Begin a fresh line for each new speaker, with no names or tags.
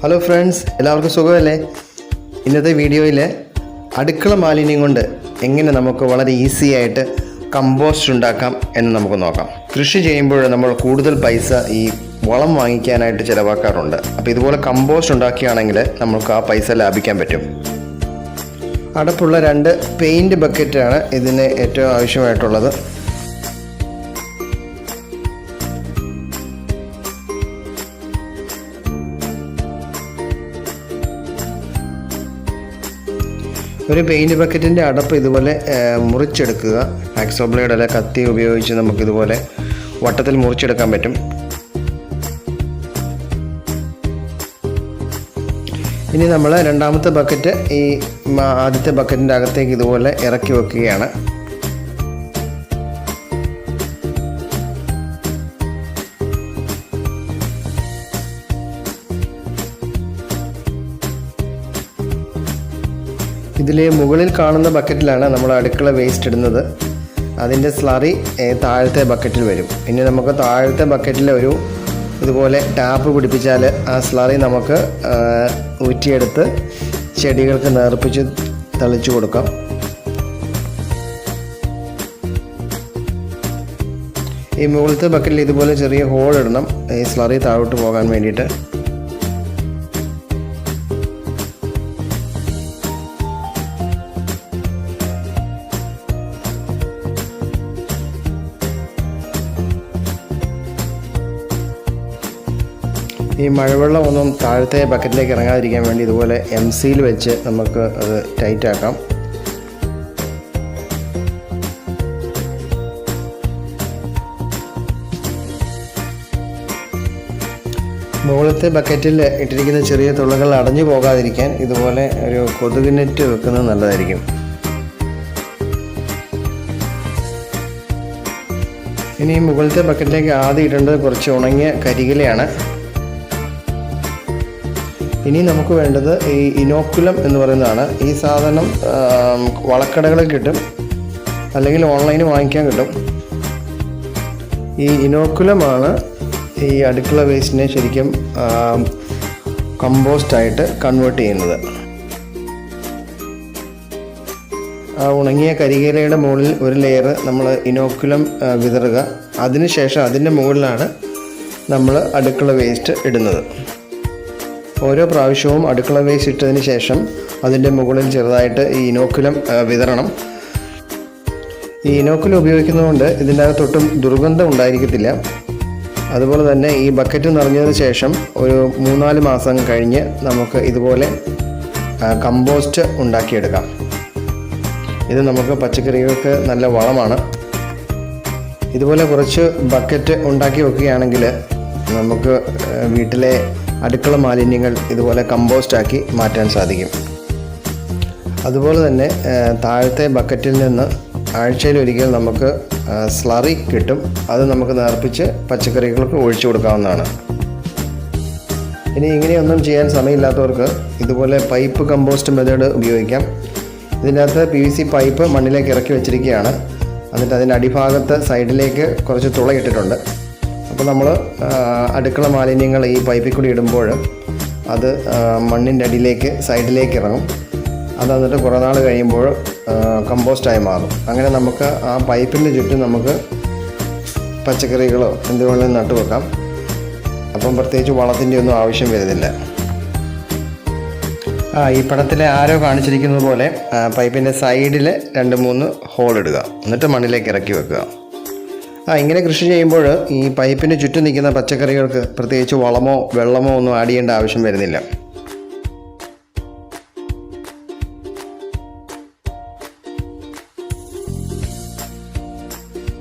Hello friends, എല്ലാവർക്കും സുഖമല്ലേ? ഇന്നത്തെ വീഡിയോയിൽ അടുക്കള മാലിന്യം കൊണ്ട് എങ്ങനെ നമുക്ക് വളരെ ഈസി ആയിട്ട് കമ്പോസ്റ്റ് ഉണ്ടാക്കാം എന്ന് നമുക്ക് നോക്കാം. കൃഷി ചെയ്യുമ്പോൾ നമ്മൾ കൂടുതൽ പൈസ ഈ വളം വാങ്ങിക്കാനായിട്ട് ചിലവാക്കാറുണ്ട്. അപ്പോൾ ഇതുപോലെ കമ്പോസ്റ്റ് ഉണ്ടാക്കുകയാണെങ്കിൽ നമുക്ക് ആ പൈസ ലാഭിക്കാൻ പറ്റും. അടപ്പുള്ള 2 പെയിൻറ്റ് ബക്കറ്റാണ് ഇതിന് ഏറ്റവും ആവശ്യമായിട്ടുള്ളത്. ഒരു പെയിൻറ്റ് ബക്കറ്റിൻ്റെ അടപ്പ് ഇതുപോലെ മുറിച്ചെടുക്കുക. ആക്സോ ബ്ലേഡ് അല്ല കത്തി ഉപയോഗിച്ച് നമുക്കിതുപോലെ വട്ടത്തിൽ മുറിച്ചെടുക്കാൻ പറ്റും. ഇനി നമ്മൾ രണ്ടാമത്തെ ബക്കറ്റ് ഈ ആദ്യത്തെ ബക്കറ്റിൻ്റെ അകത്തേക്ക് ഇതുപോലെ ഇറക്കി വെക്കുകയാണ്. ഇതിൽ മുകളിൽ കാണുന്ന ബക്കറ്റിലാണ് നമ്മൾ അടുക്കള വേസ്റ്റ് ഇടുന്നത്. അതിൻ്റെ സ്ലറി താഴത്തെ ബക്കറ്റിൽ വരും. ഇനി നമുക്ക് താഴത്തെ ബക്കറ്റിൽ ഒരു ഇതുപോലെ ടാപ്പ് പിടിപ്പിച്ചാൽ ആ സ്ലറി നമുക്ക് ഊറ്റിയെടുത്ത് ചെടികൾക്ക് നേർപ്പിച്ച് തളിച്ചു കൊടുക്കാം. ഈ മുകളിലത്തെ ബക്കറ്റിൽ ഇതുപോലെ ചെറിയ ഹോൾ ഇടണം, ഈ സ്ലറി താഴോട്ട് പോകാൻ വേണ്ടിയിട്ട്. ഈ മഴവെള്ളം ഒന്നും താഴത്തെ ബക്കറ്റിലേക്ക് ഇറങ്ങാതിരിക്കാൻ വേണ്ടി ഇതുപോലെ MC വെച്ച് നമുക്ക് അത് ടൈറ്റാക്കാം. മുകളിലത്തെ ബക്കറ്റിൽ ഇട്ടിരിക്കുന്ന ചെറിയ തുളകൾ അടഞ്ഞു പോകാതിരിക്കാൻ ഇതുപോലെ ഒരു കൊതുക് നെറ്റ് വെക്കുന്നത് നല്ലതായിരിക്കും. ഇനി മുകളിലത്തെ ബക്കറ്റിലേക്ക് ആദ്യം ഇടേണ്ടത് കുറച്ച് ഉണങ്ങിയ കരികിലയാണ്. ഇനി നമുക്ക് വേണ്ടത് ഈ ഇനോക്കുലം എന്ന് പറയുന്നതാണ്. ഈ സാധനം വളക്കടകളിൽ കിട്ടും, അല്ലെങ്കിൽ ഓൺലൈനിൽ വാങ്ങിക്കാൻ കിട്ടും. ഈ ഇനോക്കുലമാണ് ഈ അടുക്കള വേസ്റ്റിനെ ശരിക്കും കമ്പോസ്റ്റായിട്ട് കൺവേർട്ട് ചെയ്യുന്നത്. ആ ഉണങ്ങിയ കരിയിലയുടെ മുകളിൽ ഒരു ലെയർ നമ്മൾ ഇനോക്കുലം വിതറുക. അതിനുശേഷം അതിൻ്റെ മുകളിലാണ് നമ്മൾ അടുക്കള വേസ്റ്റ് ഇടുന്നത്. ഓരോ പ്രാവശ്യവും അടുക്കള വേസ്റ്റ് ഇട്ടതിന് ശേഷം അതിൻ്റെ മുകളിൽ ചെറുതായിട്ട് ഈ ഇനോക്കുലം വിതറണം. ഈ ഇനോക്കുലം ഉപയോഗിക്കുന്നതുകൊണ്ട് ഇതിൻ്റെ അകത്തൊട്ടും ദുർഗന്ധം ഉണ്ടായിരിക്കത്തില്ല. അതുപോലെ തന്നെ ഈ ബക്കറ്റ് നിറഞ്ഞതിന് ശേഷം ഒരു 3-4 മാസം കഴിഞ്ഞ് നമുക്ക് ഇതുപോലെ കമ്പോസ്റ്റ് ഉണ്ടാക്കിയെടുക്കാം. ഇത് നമുക്ക് പച്ചക്കറികൾക്ക് നല്ല വളമാണ്. ഇതുപോലെ കുറച്ച് ബക്കറ്റ് ഉണ്ടാക്കി വെക്കുകയാണെങ്കിൽ നമുക്ക് വീട്ടിലെ അടുക്കള മാലിന്യങ്ങൾ ഇതുപോലെ കമ്പോസ്റ്റാക്കി മാറ്റാൻ സാധിക്കും. അതുപോലെ തന്നെ താഴത്തെ ബക്കറ്റിൽ നിന്ന് ആഴ്ചയിലൊരിക്കൽ നമുക്ക് സ്ലറി കിട്ടും. അത് നമുക്ക് നേർപ്പിച്ച് പച്ചക്കറികൾക്ക് ഒഴിച്ചു കൊടുക്കാവുന്നതാണ്. ഇനി ഇങ്ങനെയൊന്നും ചെയ്യാൻ സമയമില്ലാത്തവർക്ക് ഇതുപോലെ പൈപ്പ് കമ്പോസ്റ്റ് മെത്തേഡ് ഉപയോഗിക്കാം. ഇതിൻ്റെ അകത്ത് PVC പൈപ്പ് മണ്ണിലേക്ക് ഇറക്കി വെച്ചിരിക്കുകയാണ്. എന്നിട്ട് അതിൻ്റെ അടിഭാഗത്ത് സൈഡിലേക്ക് കുറച്ച് തുളയിട്ടിട്ടുണ്ട്. അപ്പോൾ നമ്മൾ അടുക്കള മാലിന്യങ്ങൾ ഈ പൈപ്പിൽ കൂടി ഇടുമ്പോൾ അത് മണ്ണിൻ്റെ അടിയിലേക്ക് സൈഡിലേക്ക് ഇറങ്ങും. അത് എന്നിട്ട് കുറേ നാൾ കഴിയുമ്പോൾ കമ്പോസ്റ്റായി മാറും. അങ്ങനെ നമുക്ക് ആ പൈപ്പിൻ്റെ ചുറ്റും നമുക്ക് പച്ചക്കറികളോ എന്തുവേണമെങ്കിലും നട്ടുവെക്കാം. അപ്പം പ്രത്യേകിച്ച് വളത്തിൻ്റെ ഒന്നും ആവശ്യം വരുന്നില്ല. ഈ പടത്തിലെ ആരോ കാണിച്ചിരിക്കുന്നത് പോലെ പൈപ്പിൻ്റെ സൈഡിൽ 2-3 ഹോൾ ഇടുക. എന്നിട്ട് മണ്ണിലേക്ക് ഇറക്കി വെക്കുക. ഇങ്ങനെ കൃഷി ചെയ്യുമ്പോൾ ഈ പൈപ്പിന് ചുറ്റും നിൽക്കുന്ന പച്ചക്കറികൾക്ക് പ്രത്യേകിച്ച് വളമോ വെള്ളമോ ഒന്നും ആഡ് ചെയ്യേണ്ട ആവശ്യം വരുന്നില്ല.